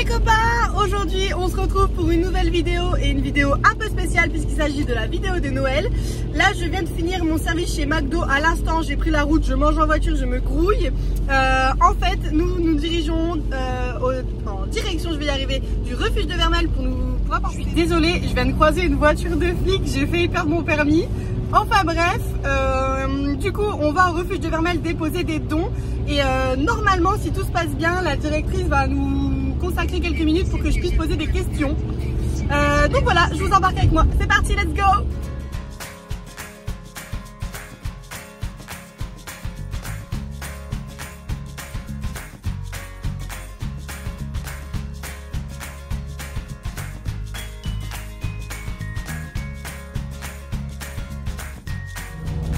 copains, aujourd'hui on se retrouve pour une nouvelle vidéo et une vidéo un peu spéciale puisqu'il s'agit de la vidéo de Noël. Là je viens de finir mon service chez McDo à l'instant, j'ai pris la route, je mange en voiture, je me grouille. En fait nous nous dirigeons en direction, je vais y arriver, du refuge de Vermelles pour nous apporter. Je suis désolée, je viens de croiser une voiture de flic, j'ai failli perdre mon permis. Enfin bref, du coup on va au refuge de Vermelles déposer des dons et normalement si tout se passe bien la directrice va nous consacrer quelques minutes pour que je puisse poser des questions. Donc voilà, je vous embarque avec moi, c'est parti, let's go!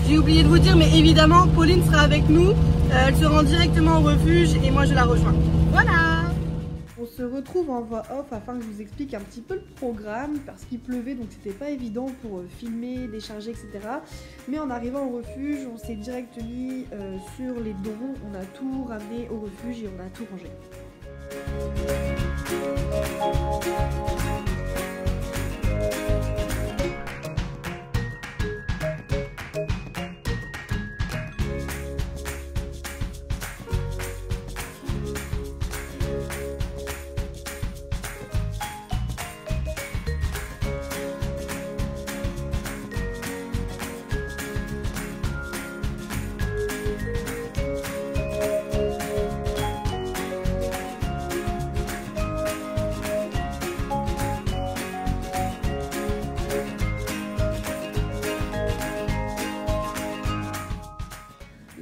J'ai oublié de vous dire, mais évidemment, Pauline sera avec nous. Elle se rend directement au refuge et moi je la rejoins. Voilà! On se retrouve en voix off afin que je vous explique un petit peu le programme parce qu'il pleuvait donc c'était pas évident pour filmer, décharger, etc. Mais en arrivant au refuge, on s'est direct mis sur les dons. On a tout ramené au refuge et on a tout rangé.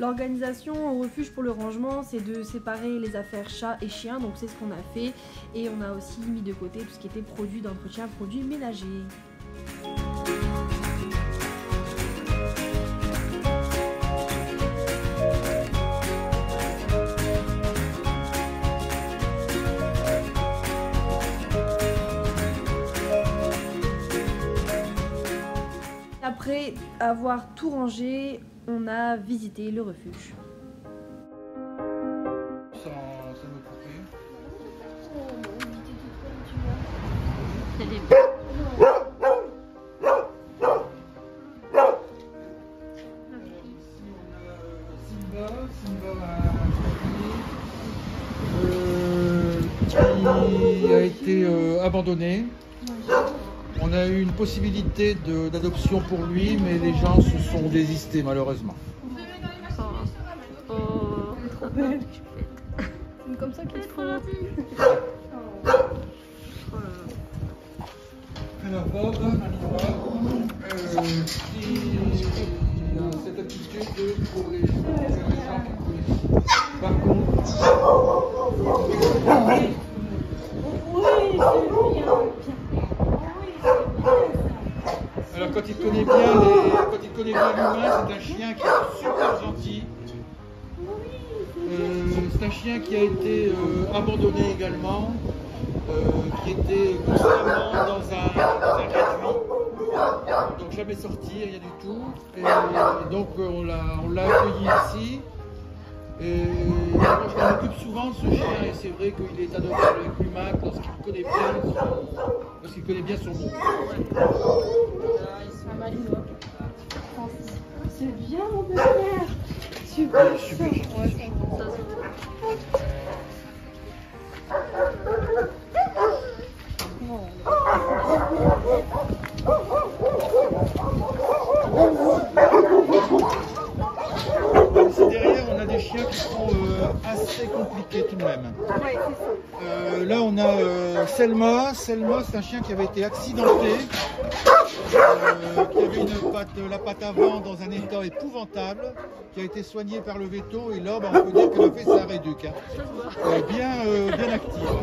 L'organisation au refuge pour le rangement, c'est de séparer les affaires chats et chiens, donc c'est ce qu'on a fait. Et on a aussi mis de côté tout ce qui était produits d'entretien, produits ménagers. Après avoir tout rangé, on a visité le refuge. Qui a été abandonné. On a eu une possibilité d'adoption pour lui, mais les gens se sont désistés malheureusement. Trop belle. C'est comme ça qu'il faut. Alors Bob, cette attitude pour les gens qui connaissent. Par contre, alors quand il connaît bien l'humain, c'est un chien qui est super gentil. C'est un chien qui a été abandonné également, qui était constamment dans un réduit, donc jamais sorti, rien du tout. Et donc on l'a accueilli ici. Et moi, je m'en occupe souvent de ce chien et c'est vrai qu'il est adorable avec l'humain lorsqu'il connaît bien son monde. C'est bien mon père. Super. Super. Derrière, on a des chiens qui sont assez compliqués tout de même. Là, on a Selma. Selma, c'est un chien qui avait été accidenté, qui avait la patte avant dans un état épouvantable, qui a été soigné par le veto et là, on peut dire qu'elle a fait sa réduc. Bien active.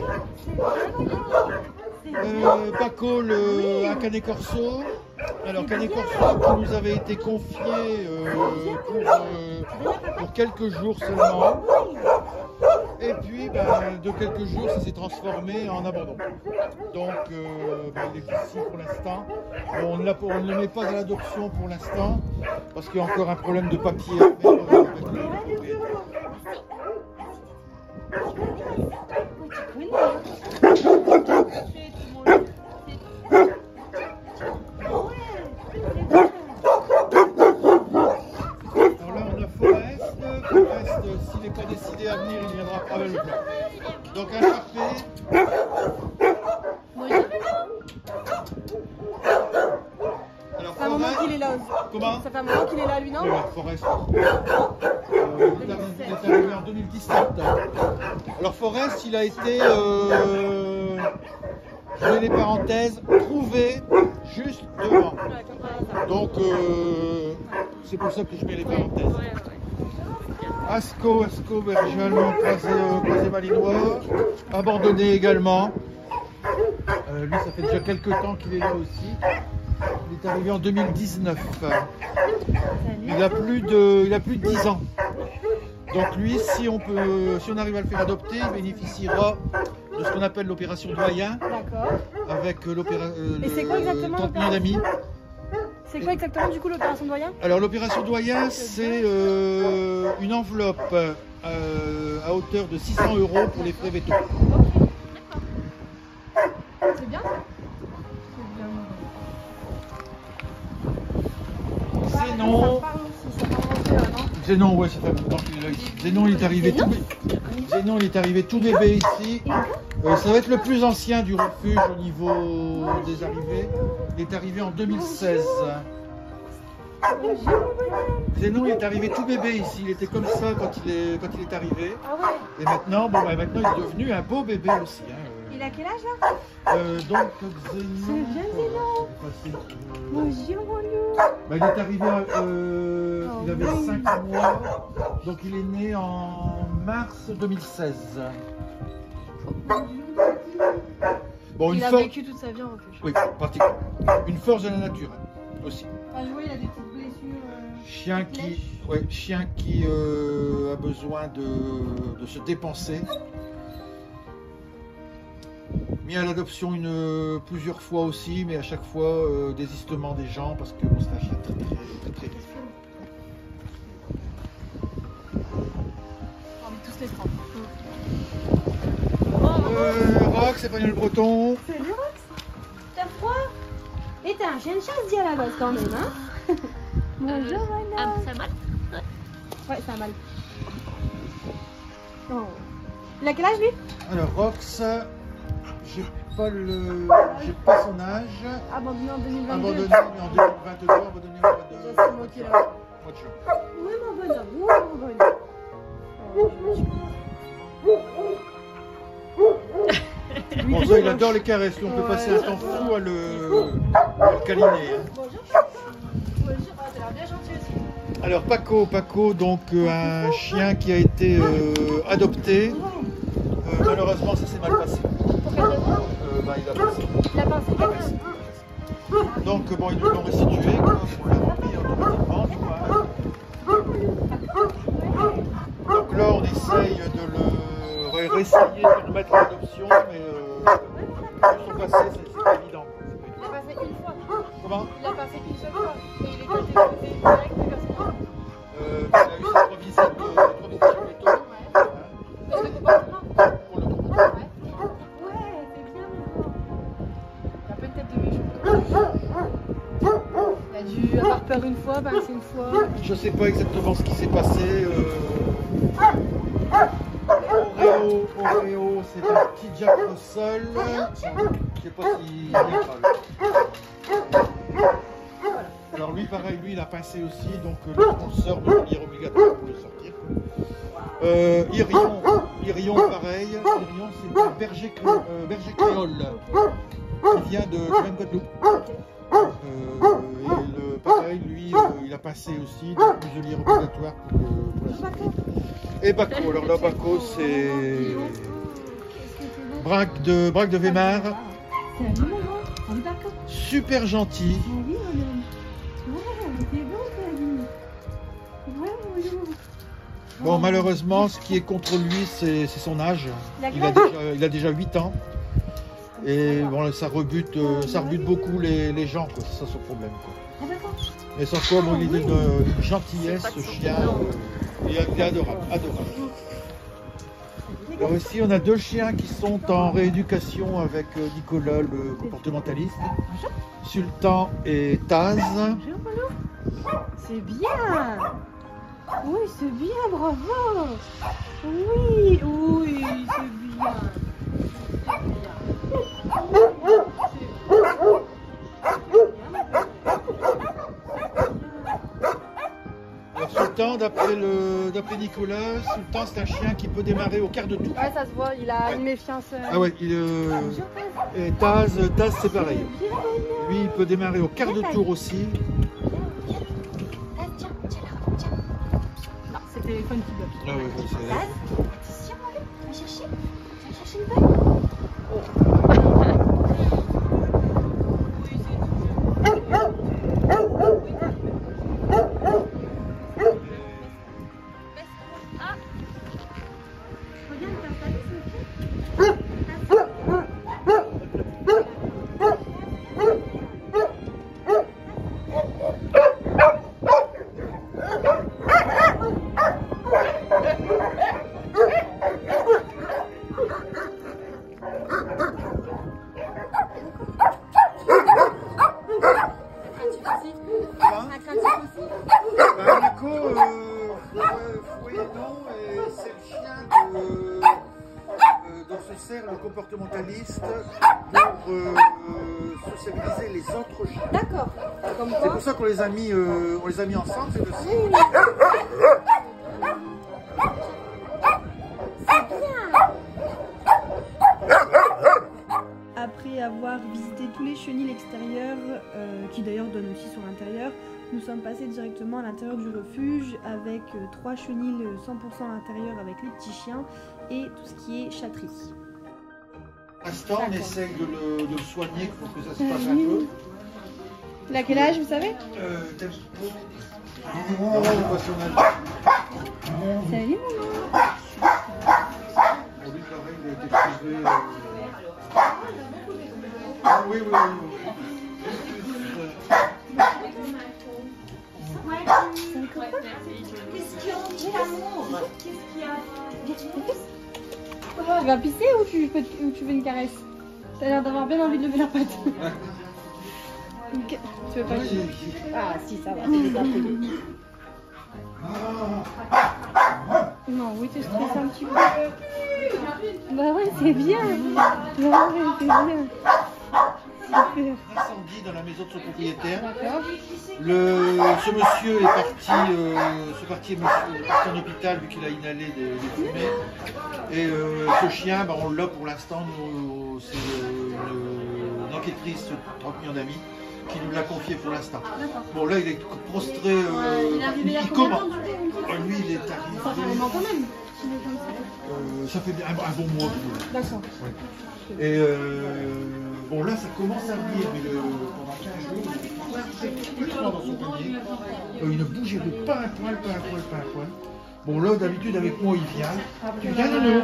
Paco, un canet corso. Alors canet corso qui nous avait été confié pour quelques jours seulement. Et puis de quelques jours ça s'est transformé en abandon. Donc il est ici pour l'instant. On ne le met pas à l'adoption pour l'instant parce qu'il y a encore un problème de papier à faire avec le propriétaire. Donc un charpé. Alors, Ça fait un moment qu'il est là aussi. Comment? Ça fait un moment qu'il est là, lui, non? Oui, Forest. Il est arrivé en 2017. Alors Forest, il a été, je mets les parenthèses, trouvé juste devant. Donc c'est pour ça que je mets les parenthèses. Ascot, berger allemand, croisé malinois, abandonné également. Lui, ça fait déjà quelques temps qu'il est là aussi. Il est arrivé en 2019. Il a plus de 10 ans. Donc lui, si on arrive à le faire adopter, il bénéficiera de ce qu'on appelle l'opération doyen. D'accord. Avec Et c'est quoi exactement 30 millions d'amis. C'est quoi exactement du coup l'opération doyen? Alors l'opération doyen, c'est une enveloppe à hauteur de 600 € pour les frais vétos. C'est bien. Zénon. Zénon, ouais, ça fait longtemps qu'il est là ici. Zénon, il est arrivé tout bébé ici. Ça va être le plus ancien du refuge au niveau des arrivées. Il est arrivé en 2016. Zénon, il est arrivé tout bébé ici. Il était comme ça quand il est arrivé. Et maintenant, maintenant, il est devenu un beau bébé aussi. Il a quel âge là? Donc Zénon. C'est bien Zénon. Bonjour. Il est arrivé, il avait 5 mois, donc il est né en mars 2016. Bon, il a vécu toute sa vie en refuge. Oui, pratiquement. Une force de la nature aussi. Ah, jouer, il a des petites blessures. Chien qui a besoin de se dépenser. Mis à l'adoption plusieurs fois aussi, mais à chaque fois désistement des gens parce que c'est un chien très vif. On est tous les 30. Rox, c'est pas le breton. Salut Rox. T'as froid? Et t'as un chien de chasse dit à la base quand même, hein? Bonjour Anna. Ça a mal? Ouais, ça a mal. Oh. Il a quel âge lui? Alors Rox, j'ai pas son âge. Abandonné en 2022. Abandonné en 2022, abandonné en 2022. C'est moi qui l'ai. Mois de juin. Oui mon bonhomme, oui mon bonhomme. Bon, ça, il adore les caresses. On peut passer un temps fou à le câliner. Bonjour. Bonjour, t'as l'air bien gentil aussi. Alors Paco, donc un chien qui a été adopté. Malheureusement, ça s'est mal passé. Il a passé. Il a passé. Donc ils nous l'ont restitué, quoi. On l'a remis automatiquement, du moins. Donc là, on essaye de le réessayer, de le remettre en adoption, mais ils sont passés, c'est pas évident. Il a passé une fois. Comment? Il a passé une seule fois. Et il est côté direct de personne. Il a eu ses 3 visites chez le véto. Pour le comportement. Pour le comportement. Ouais, c'est bien. Il a un peu de tête de méchant. Il a dû avoir peur une fois, c'est une fois. Je sais pas exactement ce qui s'est passé. Oreo, c'est un petit Jack Russell. Je sais pas s'il est grave. Alors lui, pareil, lui, il a pincé aussi, donc le sponsor de lire obligatoire pour le sortir. Irion, pareil. Irion, c'est un berger créole qui vient de Guadeloupe. Pareil, lui, il a passé aussi, donc muselier obligatoire pour la sortie. Et Baco, alors là, Baco, c'est Braque de Weimar. Salut maman, d'accord. Super gentil. Salut madame. Ouais, c'est bon salut. Ouais bonjour. Bon, malheureusement, ce qui est contre lui, c'est son âge. Il a déjà 8 ans. Et bon, ça rebute beaucoup les gens, quoi. C'est ça son problème, quoi. Ah d'accord. Mais sans quoi, bon, il est d'une gentillesse, ce chien. Il est adorable. Alors ici, on a 2 chiens qui sont en rééducation avec Nicolas, le comportementaliste. Sultan et Taz. Bonjour. C'est bien. Oui, c'est bien, bravo. Oui, c'est bien. Alors Sultan, d'après Nicolas, Sultan c'est un chien qui peut démarrer au quart de tour. Ouais, ça se voit, il a une méfiance. Ah ouais, et Taz c'est pareil. Lui il peut démarrer au quart de tour aussi. Non, c'était Funky Block. Ah ouais, c'est... Attention, viens chercher une balle. Le comportementaliste pour sociabiliser les autres chiens. D'accord. C'est pour ça qu'on les a mis, ensemble, c'est aussi. Après avoir visité tous les chenils extérieurs, qui d'ailleurs donnent aussi sur l'intérieur, nous sommes passés directement à l'intérieur du refuge avec 3 chenils 100% à l'intérieur avec les petits chiens et tout ce qui est chatterie. Pour l'instant, on essaye de le soigner pour que ça se passe un peu. Il a quel âge, vous savez? Salut Pour lui, pareil, il a été trouvé. Ah oui, oui, oui. Qu'est-ce qu'il y a? J'ai l'amour. Qu'est-ce qu'il y a? Tu vas pisser ou tu veux une caresse? T'as l'air d'avoir bien envie de lever la patte. Tu veux pas? Ah si, ça va, c'est déjà payé. Non, oui, tu stresses un petit peu. Bah ouais, c'est bien. Bah ouais, c'est bien. Super. Incendie dans la maison de son propriétaire. D'accord. Ce monsieur est parti en hôpital vu qu'il a inhalé des fumées. Et ce chien, on l'a pour l'instant, c'est une enquêtrice 30 millions d'amis qui nous l'a confié pour l'instant. Bon là il est prostré, il commence. Lui il est arrivé. Ça fait un moment quand même. Ça fait un bon mois. D'accord. Ouais. Et bon là ça commence à venir, mais pendant 15 jours, il est dans son panier. Il ne bougeait pas un poil, pas un poil. Bon là d'habitude avec moi il vient. Tu viens nounou?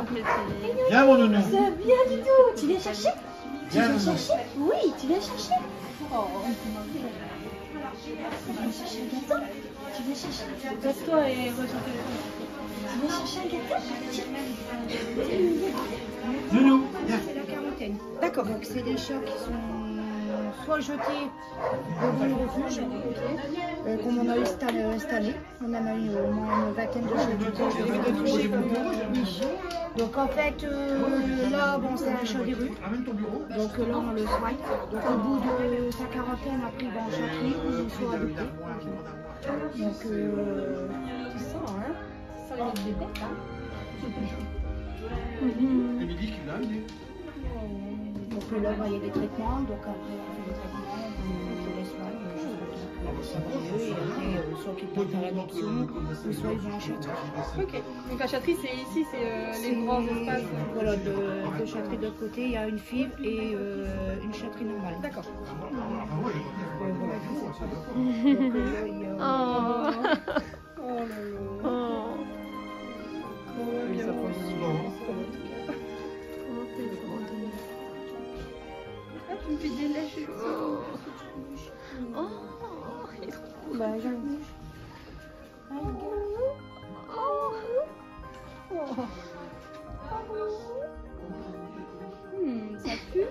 Viens mon nounou. Ça vient du tout. Tu viens chercher? Viens Tu viens nounou. chercher? Oui, tu viens chercher. Oh. Tu viens chercher un gâteau? Tu viens chercher? Casse-toi et ressens. Tu viens chercher un gâteau? Nounou, viens. C'est la quarantaine. D'accord. Donc c'est des chats qui sont soit jetés dans le refuge, comme on a eu cette année. On en a eu au moins une vingtaine de chats. Donc en fait, là, bon, c'est un chat des rues. Donc là, on le soigne. Donc au bout de sa quarantaine, après, il va en chatterie ou soit adopté. Donc, Tu sens, hein? Tu sens les bébés, hein? Elle me dit qu'il l'a, il est. donc là, il y a des traitements. Donc après, on fait des traitements, on les soigne. Et après, soit qu'ils partent à l'adoption, ou soit ils vont en chatterie. Ok. Donc la chatterie, c'est ici, c'est les grands espaces. Voilà, de chatterie de l'autre côté, il y a une fibre et une chatterie normale. D'accord. Oh là là. Ah, tu me fais délécher. Oh, il est trop cool. Bah, j'aime. Ça pue.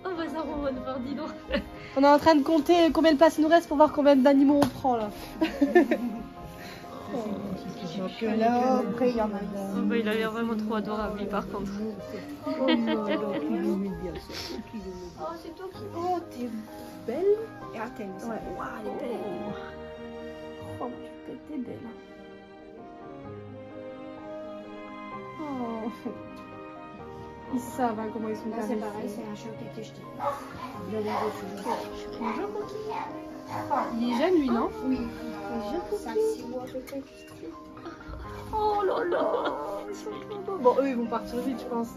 Oh bah ça ronronne fort, dis donc. On est en train de compter combien de places il nous reste pour voir combien d'animaux on prend là. Donc là, après, il y en a Oh, bah, il a l'air vraiment trop adorable, lui, par contre. Oh, c'est toi qui. Oh, t'es belle. Et attends, Ouais. waouh, elle est belle. Oh, t'es belle. Oh. Ils savent hein, comment ils sont Là, c'est caressés. pareil, c'est un chat qui a été jeté. Je l'ai toujours. Bonjour, coquille. Il est jeune, lui, non? Oui. Bonjour, 5-6 mois peut-être. Oh là là. Bon, eux, ils vont partir vite, je pense.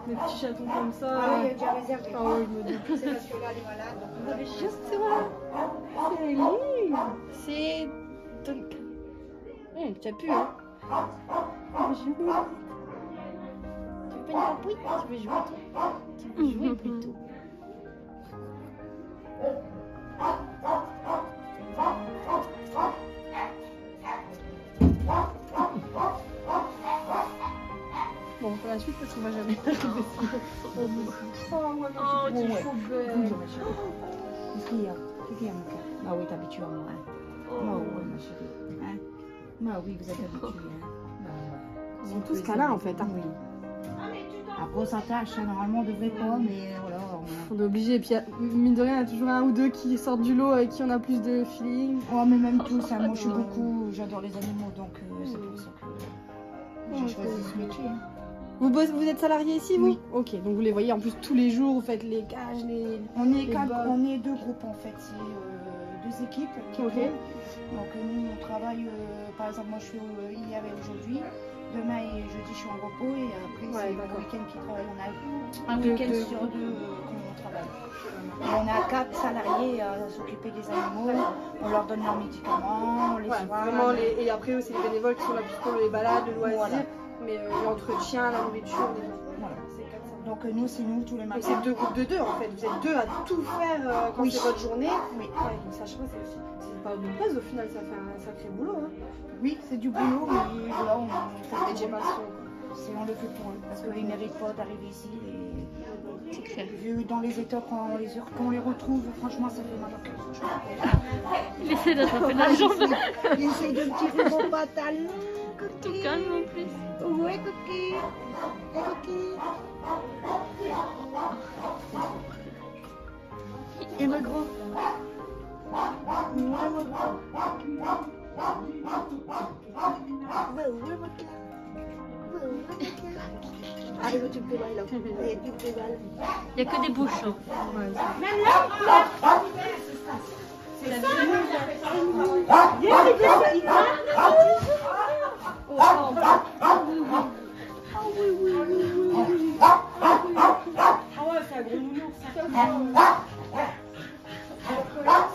Des petits chatons comme ça. Ah oui, il y a déjà réservé. Ah ouais, je me dis. C'est parce que là, elle est malade. Donc on va les Juste, c'est vrai. C'est lui. C'est Duncan. Tu as pu, hein? Tu veux jouer? Tu veux pas une papouille? Tu veux jouer, toi? Tu veux jouer plutôt? Bon, pour la suite, parce qu'on va jamais arriver. Oh, moi, Oh, tu es trop belle. Qu'est-ce qu'il y a? Qu'est-ce qu'il y a, mon cœur? Ah oui, t'es habitué à moi. Hein. Ah oui, ma chérie. Hein? Ah oui, vous êtes habitués. Hein? Ils sont tous câlins, en fait. Hein. Oui. Après, on s'attache, hein. Normalement, on devrait pas, mais voilà. On est obligé. Et puis, mine de rien, il y a toujours un ou deux qui sortent du lot avec qui on a plus de feeling. Oh, mais même tous, hein. Moi, je suis beaucoup. J'adore les animaux, donc c'est pour ça que j'ai choisi ce métier. Hein. Vous êtes salarié ici, vous? Oui. Ok, donc vous les voyez en plus tous les jours, vous faites les cages, les... On est, Les quatre, bols. on est deux groupes en fait, c'est deux équipes qui Ok. tournent. Donc nous on travaille, par exemple moi je suis hier et aujourd'hui, demain et jeudi je suis en repos et après Ouais, c'est le d'accord. week-end qui travaille. On a un Deux- week-end deux- sur deux qu'on travaille. Et on a 4 salariés à s'occuper des animaux, on leur donne leurs médicaments, on les Ouais, soigne. vraiment, et après eux, c'est les bénévoles qui sont là plus pour les balades, le loisir, Voilà. mais l'entretien, la nourriture, Voilà. c'est comme ça. Donc nous c'est nous tous les Donc matins. c'est deux groupes de deux en fait, vous êtes deux à tout faire quand Oui. c'est votre journée. Oui. Ouais, donc ça, je crois, c'est pas une base au final, ça fait un sacré boulot. Hein. Oui, c'est du boulot, mais voilà, on fait Et j'ai passion. on le fait pour eux, parce qu'ils ne méritent pas d'arriver ici. C'est clair. Et vu dans les états quand on les retrouve, franchement, ça fait mal au cœur. Il essaie d'attraper la jambe. Il essaye de me tirer mon pantalon. Tout calme en plus. Ouais, coquille. Ouais, coquille. Et mon gros. Ouais, mon gros. Ouais, mon gars. Allez, tu me fais mal là. Allez, tu me fais mal. Il n'y a que des bouchons.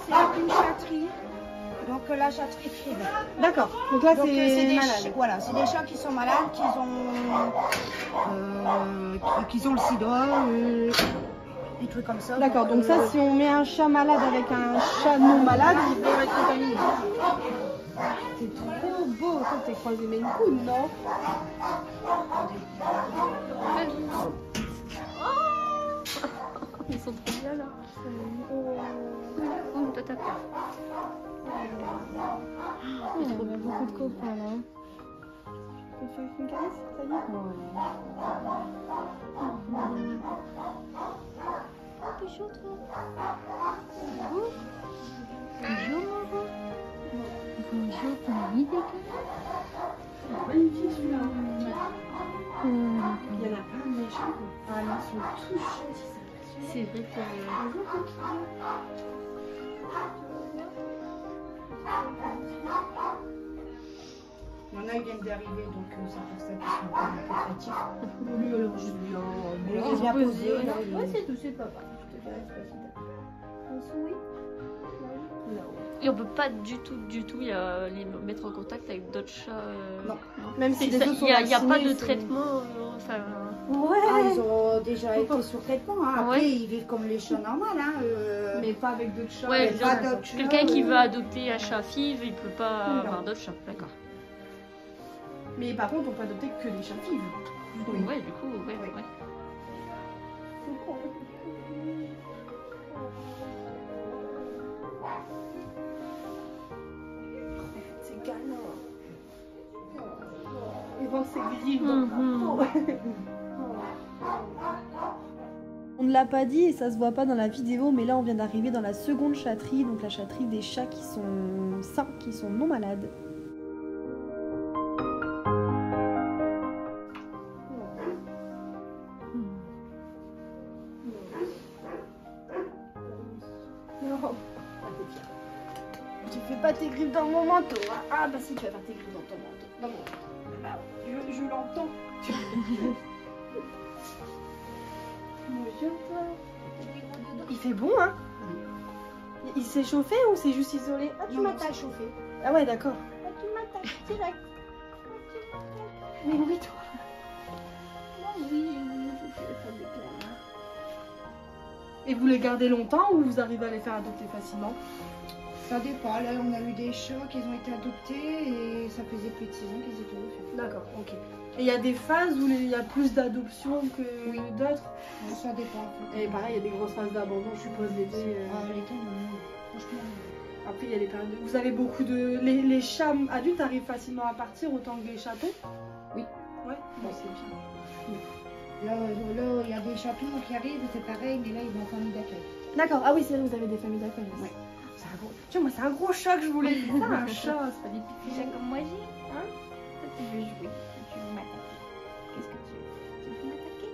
C'est une chatterie. Donc la chatterie fine. D'accord, donc là Donc c'est c'est des, malade. voilà, c'est des chats qui sont malades, qui ont le sida, des trucs comme ça. D'accord, donc ça si on met un chat malade avec un chat non malade, ils vont être contaminés. C'est trop beau, ça t'es croisé mais une coude, non? Ils sont trop bien là. Oh, toi t'as peur. Oh, il y a beaucoup de copains là. Tu veux une caresse? Ça y est? Bonjour toi. Bonjour maman. Bonjour ton idée. Magnifique celui-là. Il y en a plein de méchants. Ah là, ils sont tous gentils. C'est vrai que... Il y en a, ils viennent d'arriver, donc c'est pour ça qu'ils sont un peu créatifs. Lui, alors, je lui ai bien posé. Ouais, c'est tout, c'est papa. Je te caresse pas si t'as. Un souris? Et on peut pas du tout les mettre en contact avec d'autres chats. Non. Même si les autres sont il n'y a pas vaccinés, de c'est- traitement. Enfin, Ouais. Ah, ils ont déjà été sur traitement. Hein. Après, Ouais. ils vivent comme les chats normaux. Hein. Mais pas avec d'autres chats. ouais, mais genre, pas d'autres chats. quelqu'un qui veut adopter un chat FIV, il peut pas Non. avoir d'autres chats. D'accord. Mais par contre, on peut adopter que des chats FIV. Ouais, du coup, ouais. Oui. ouais. C'est galant. ses griffes dans la peau. On ne l'a pas dit et ça se voit pas dans la vidéo, mais là on vient d'arriver dans la seconde chatterie, donc la chatterie des chats qui sont sains, qui sont non malades. Non. Tu fais pas tes griffes dans mon manteau. Hein. Ah bah si, tu vas faire tes griffes dans ton manteau. Dans mon... Bah, je l'entends. Il fait bon, hein? Il s'est chauffé ou c'est juste isolé? Ah, tu m'as chauffé. Ah ouais, d'accord. Ah, tu m'attaques direct. Mais oui, toi. Oui, je fais ça déclare. Et vous les gardez longtemps ou vous arrivez à les faire adopter facilement? Ça dépend. Là, on a eu des chats qui ont été adoptés et ça faisait plus de 6 ans qu'ils étaient refaits. D'accord, ok. Et il y a des phases où il y a plus d'adoption que d'autres? Ça dépend. Et pareil, il y a des grosses phases d'abandon, je suppose, l'été. Ah, l'été, non. Franchement. Après, il y a les périodes. Vous avez beaucoup de. Les chats adultes arrivent facilement à partir autant que les chatons? Oui. Ouais, bon, c'est bien. Là, il y a des chatons qui arrivent, c'est pareil, mais là, ils vont en famille d'accueil. D'accord, ah oui, c'est vrai, vous avez des familles d'accueil. Ouais. C'est un gros. Tu vois, moi, c'est un gros chat que je voulais. C'est ça, un chat, c'est pas des petits chats comme moi j'ai. Hein? Toi, tu veux jouer, tu veux m'attaquer. Qu'est-ce que tu veux? Tu veux m'attaquer?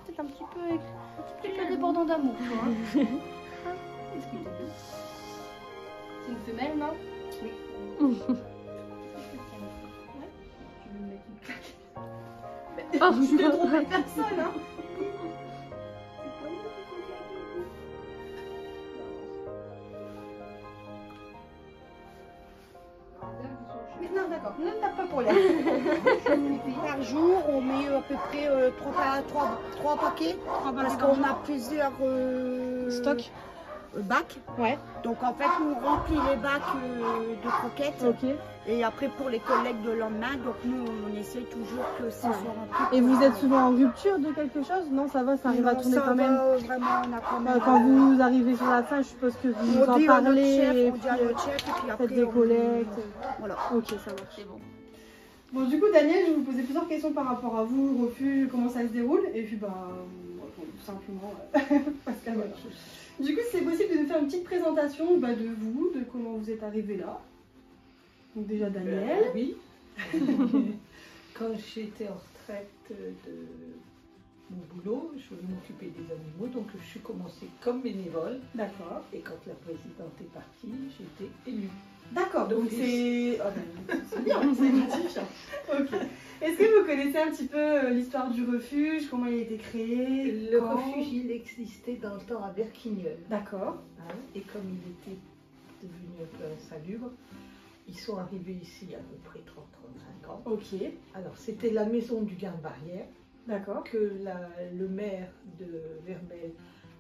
Peut-être un petit peu débordant d'amour, toi. Hein? Qu'est-ce que tu veux? C'est une femelle, non? Oui. Oh, je ne trompé personne, hein. Mais non, d'accord, ne tape pas pour l'air. Par jour, on met à peu près 3 paquets, parce qu'on a plusieurs Stock. bacs. Ouais. Donc en fait, on remplit les bacs de croquettes. Ok. Et après, pour les collègues de lendemain, donc nous, on essaie toujours que ça soit rempli. Et vous êtes souvent en rupture de quelque chose? Non, ça va, ça arrive à tourner quand même. Vraiment, on a quand même. Quand vous arrivez sur la fin, je suppose que vous en parlez. On dit à notre chef, et puis après, faites des collectes. Voilà. Ok, ça marche. C'est bon. Bon, du coup, Daniel, je vais vous poser plusieurs questions par rapport à vous, le refuge, comment ça se déroule. Et puis, bah, tout simplement, Pascal, voilà. Du coup, c'est possible de nous faire une petite présentation de vous, de comment vous êtes arrivé là. Donc déjà Daniel. Oui. Quand j'étais en retraite de mon boulot, je voulais m'occuper des animaux, donc je suis commencée comme bénévole. D'accord. Et quand la présidente est partie, j'ai été élue. D'accord, donc c'est... Oh, c'est bien, c'est gratifiant. Ok. Est-ce que vous connaissez un petit peu l'histoire du refuge, comment il a été créé? Le refuge, il existait dans le temps à Verquignol. D'accord. Hein, et comme il était devenu un peu insalubre, ils sont arrivés ici il y a à peu près 30-35 ans. Ok. Alors, c'était la maison du garde-barrière D'accord. que le maire de Vermel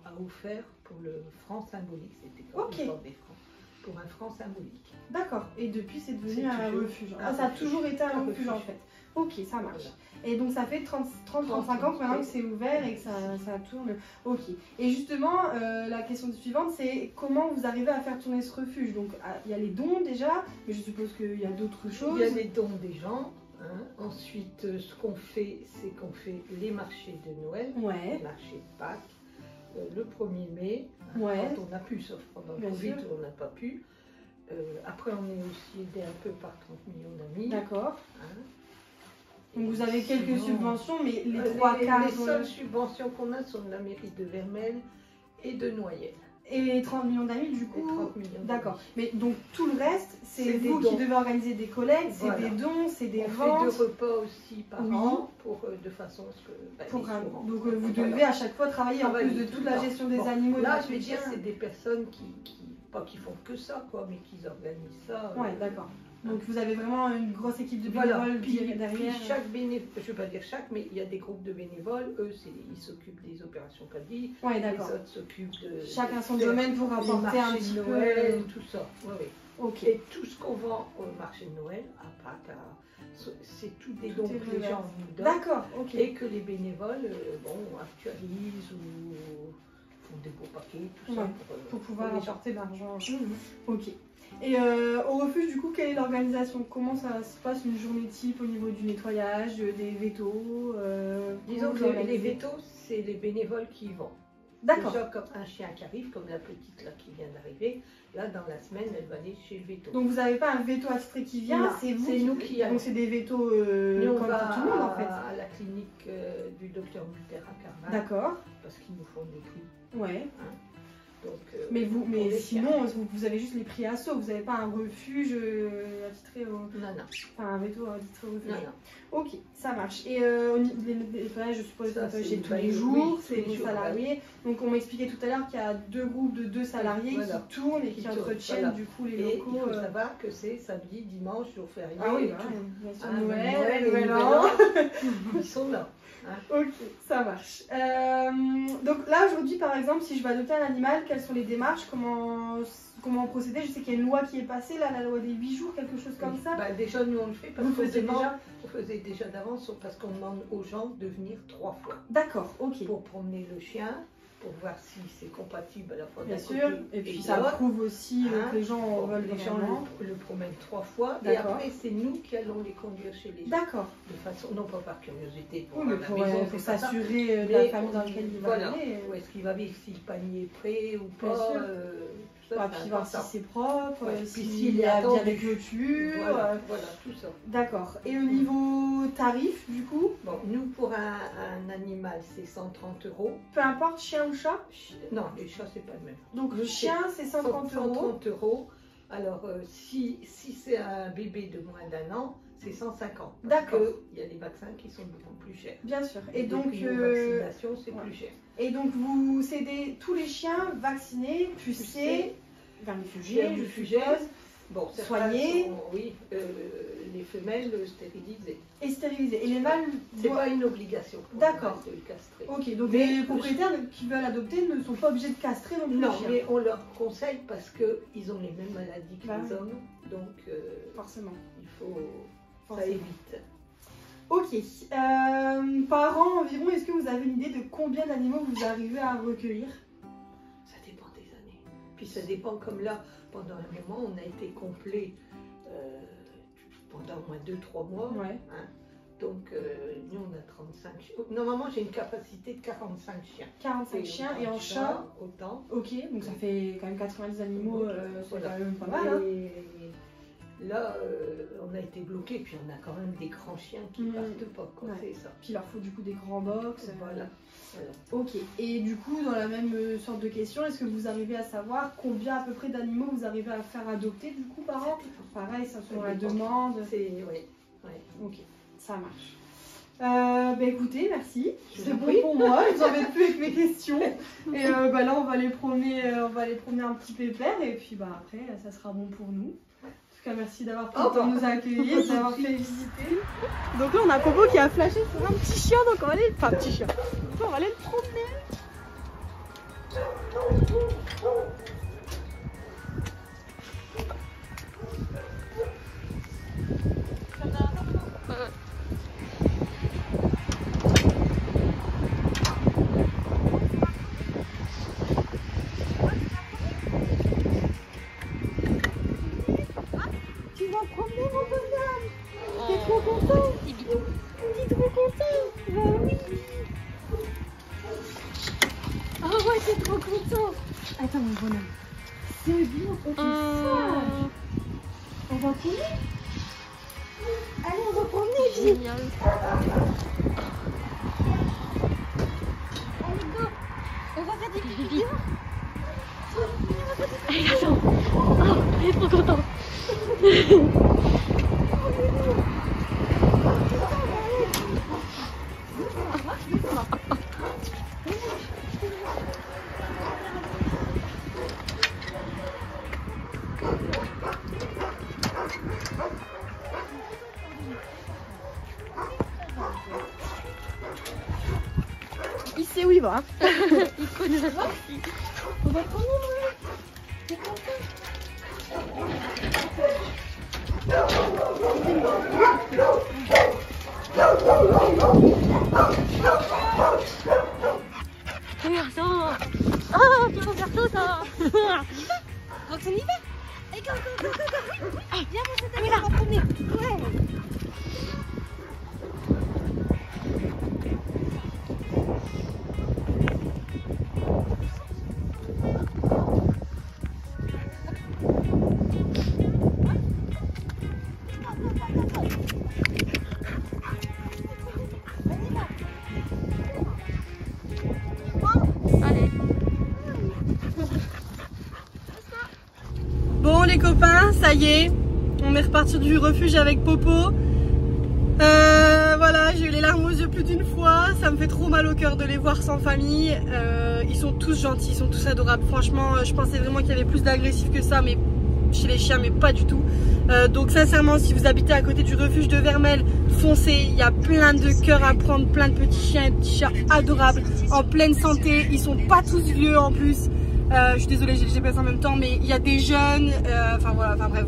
a offert pour le franc symbolique. C'était comme Ok. des francs, pour un franc symbolique. D'accord. Et depuis, c'est devenu C'est un toujours refuge. un Ah, ça a refuge. toujours été un Un refuge en refuge. fait. Ok, ça marche. Voilà. Et donc ça fait 30-35 ans que maintenant que c'est ouvert et que ça tourne. Ok. Et justement, la question suivante, c'est comment vous arrivez à faire tourner ce refuge? Donc il y a les dons déjà, mais je suppose qu'il y a d'autres choses. Il y a les dons des gens. Hein. Ensuite, ce qu'on fait, c'est qu'on fait les marchés de Noël, Ouais. les marchés de Pâques, le 1er mai, Ouais. quand on a pu, sauf pendant le Bien Covid sûr. où on n'a pas pu. Après, on est aussi aidé un peu par 30 millions d'amis. D'accord. Hein. Donc vous avez quelques Sinon, subventions, mais les trois les quarts. seules subventions qu'on a sont de la mairie de Vermel et de Noyelles. Et les 30 millions d'amis, du Et coup. 30 millions D'accord. d'amis. Mais donc tout le reste, c'est C'est vous des qui dons. devez organiser des collectes, c'est Voilà. des dons, c'est des On ventes. fait 2 repas aussi par Oui. an pour, de façon à ce que... Pour les un- sous rentrent. Donc vous Voilà. devez à chaque fois travailler en plus Travailler de tout toute le la temps. gestion des Bon, animaux. et là, des je vais dire, chiens. c'est des personnes pas qui font que ça, quoi, mais qui organisent ça. Ouais, d'accord. Donc vous avez vraiment une grosse équipe de Voilà. bénévoles Puis, derrière. puis chaque bénévole, je ne vais pas dire chaque, mais il y a des groupes de bénévoles. Eux, ils s'occupent des opérations caddie. Ouais, Les d'accord. autres s'occupent de... Chacun son de faire domaine pour les apporter un marchés petit de peu. Noël, tout ça. Oui, oui. Ok. Et tout ce qu'on vend au marché de Noël, à Pâques, c'est tout des Tout dons est que les revers. gens nous donnent. D'accord, ok. Et que les bénévoles actualisent ou font des beaux paquets, tout ça. Ouais, pour pouvoir les gens. apporter de l'argent. Ok. Et au refuge, du coup, quelle est l'organisation? Comment ça se passe une journée type au niveau du nettoyage, des vétos Disons que les vétos, c'est les bénévoles qui y vont. D'accord. Déjà, comme un chien qui arrive, comme la petite là qui vient d'arriver, là dans la semaine, elle va aller chez le veto. Donc vous n'avez pas un veto attitré qui vient, c'est vous? C'est nous qui allons. Donc c'est des vétos Nous, on comme va pour tout le monde en fait. à la clinique du docteur Mutter à Carval. D'accord. Parce qu'ils nous font des prix. Ouais. Hein. Donc, mais sinon, vous avez juste les prix à saut, vous n'avez pas un refuge attitré au... Non, non. Enfin, un veto attitré au refuge. Non, non. Ok, ça marche. Et les nettoyages, je suppose, nettoyage tous les jours, oui, c'est les salariés. Donc on m'expliquait tout à l'heure qu'il y a 2 groupes de 2 salariés qui tournent et qui entretiennent du coup les locaux. Il faut savoir que c'est samedi, dimanche, jour férié. Ah oui, bien sûr, Noël, Nouvel An. Ils sont là. Hein. Ok, ça marche. Donc là aujourd'hui par exemple, si je vais adopter un animal, quelles sont les démarches, comment procéder? Je sais qu'il y a une loi qui est passée, là, la loi des 8 jours, quelque chose comme ça. Bah, déjà nous on le fait parce Vous qu'on faisiez faisait déjà d'avance parce qu'on demande aux gens de venir 3 fois. D'accord, ok. Pour promener le chien, pour voir si c'est compatible à la fois bien d'un sûr, côté et puis ça prouve aussi que les gens veulent les gens le promènent 3 fois et après c'est nous qui allons les conduire chez les gens. D'accord. De façon, non pas par curiosité pour, mais la maison, pour s'assurer de la famille dans laquelle il va aller. Où est-ce qu'il va vivre, si le panier est prêt ou pas. Puis voir si c'est propre, s'il y a bien des clôtures. Voilà, tout ça. D'accord. Et au niveau tarif, du coup? Bon, nous pour un animal c'est 130 €. Peu importe, chien ou chat? Non, les chats c'est pas le même. Donc le chien c'est 130 €. 130 €. Alors si c'est un bébé de moins d'1 an, c'est 150. D'accord. Il y a les vaccins qui sont beaucoup plus chers. Bien sûr. Et donc vaccination c'est plus cher. Et donc vous cédez tous les chiens vaccinés, pucés, vermifugés, je suppose. Bon, soignés. Oui, les femelles stérilisées. Et stérilisées. Et les mâles, c'est pas une obligation. D'accord. De le castrer. Ok, donc les propriétaires qui veulent adopter ne sont pas obligés de castrer non plus. Non, mais on leur conseille parce qu'ils ont les mêmes maladies que les hommes. Donc forcément. Il faut ça évite. Ok. Par an environ, est-ce que vous avez une idée de combien d'animaux vous arrivez à recueillir? Ça dépend des années. Puis ça dépend, comme là, pendant un moment, on a été complet pendant au moins 2-3 mois. Ouais. Hein. Donc, nous, on a 35 chiens. Normalement, j'ai une capacité de 45 chiens. 45 chiens et en chat autant. Ok, donc ça fait quand même 90 animaux, c'est quand même pas mal. Et là, on a été bloqué, puis on a quand même des grands chiens qui partent pas. Ouais. C'est ça. Puis il leur faut du coup des grands box. Voilà. Ok, et du coup, dans la même sorte de question, est-ce que vous arrivez à savoir combien à peu près d'animaux vous arrivez à faire adopter du coup par an? Pareil, ça selon la demande. Oui. Ok, ça marche. Bah écoutez, merci. C'est bon pour moi, je n'en vais plus avec mes questions. Et bah là, on va aller promener un petit pépère et puis bah après, ça sera bon pour nous. En tout cas, merci d'avoir pris le temps de nous accueillir, d'avoir fait visiter. Donc là, on a Popo qui a flashé sur un petit chien, donc on va aller... Enfin, petit chien. Donc, on va aller le promener. Attends mon bonhomme, c'est bon, ok, sage. On va promener. Allez, on va promener. Génial. Allez, go. On va faire des pipi. Allez, garçon. Oh, il est trop content. Il sait où il va. Il connaît la partie. On va prendre un. T'es content? Garçon. Oh, tu vas faire ça. Donc on y va. Allez, go, go, go. Allez. Bon les copains, ça y est, on est reparti du refuge avec Popo. Voilà, j'ai eu les larmes aux yeux plus d'une fois, ça me fait trop mal au cœur de les voir sans famille. Ils sont tous gentils, ils sont tous adorables. Franchement, je pensais vraiment qu'il y avait plus d'agressifs que ça, mais chez les chiens, mais pas du tout. Donc sincèrement, si vous habitez à côté du refuge de Vermelles, foncez, il y a plein de cœurs à prendre, plein de petits chiens et petits chats adorables, en pleine santé, ils sont pas tous vieux en plus. Je suis désolée, j'ai le GPS en même temps, mais il y a des jeunes, enfin voilà, enfin bref.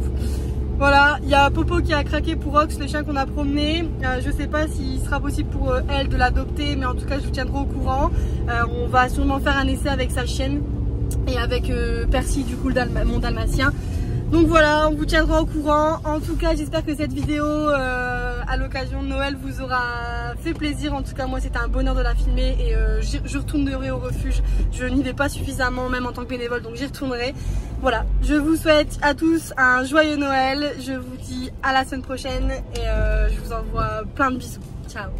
Voilà, il y a Popo qui a craqué pour Ox, le chien qu'on a promené. Je sais pas s'il sera possible pour elle de l'adopter, mais en tout cas je vous tiendrai au courant. On va sûrement faire un essai avec sa chienne et avec Percy, du coup mon dalmatien. Donc voilà, on vous tiendra au courant. En tout cas, j'espère que cette vidéo à l'occasion de Noël vous aura fait plaisir. En tout cas, moi c'était un bonheur de la filmer et je retournerai au refuge. Je n'y vais pas suffisamment, même en tant que bénévole, donc j'y retournerai. Voilà, je vous souhaite à tous un joyeux Noël. Je vous dis à la semaine prochaine et je vous envoie plein de bisous. Ciao.